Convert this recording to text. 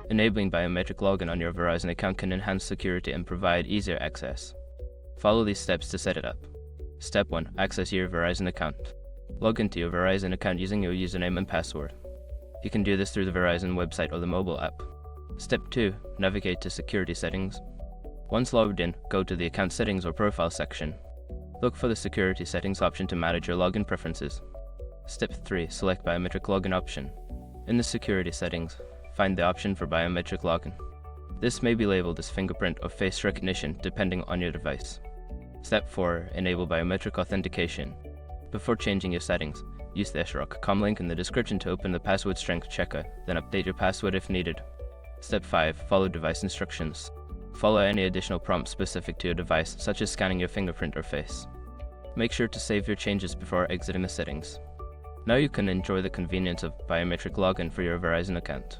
Enabling biometric login on your Verizon account can enhance security and provide easier access. Follow these steps to set it up. Step 1. Access your Verizon account. Log into your Verizon account using your username and password. You can do this through the Verizon website or the mobile app. Step 2. Navigate to Security Settings. Once logged in, go to the Account Settings or Profile section. Look for the Security Settings option to manage your login preferences. Step 3. Select Biometric Login option. In the Security Settings, find the option for Biometric Login. This may be labeled as fingerprint or face recognition depending on your device. Step 4. Enable Biometric Authentication. Before changing your settings, use the sroc.com link in the description to open the password strength checker, then update your password if needed. Step 5. Follow device instructions. Follow any additional prompts specific to your device, such as scanning your fingerprint or face. Make sure to save your changes before exiting the settings. Now you can enjoy the convenience of biometric login for your Verizon account.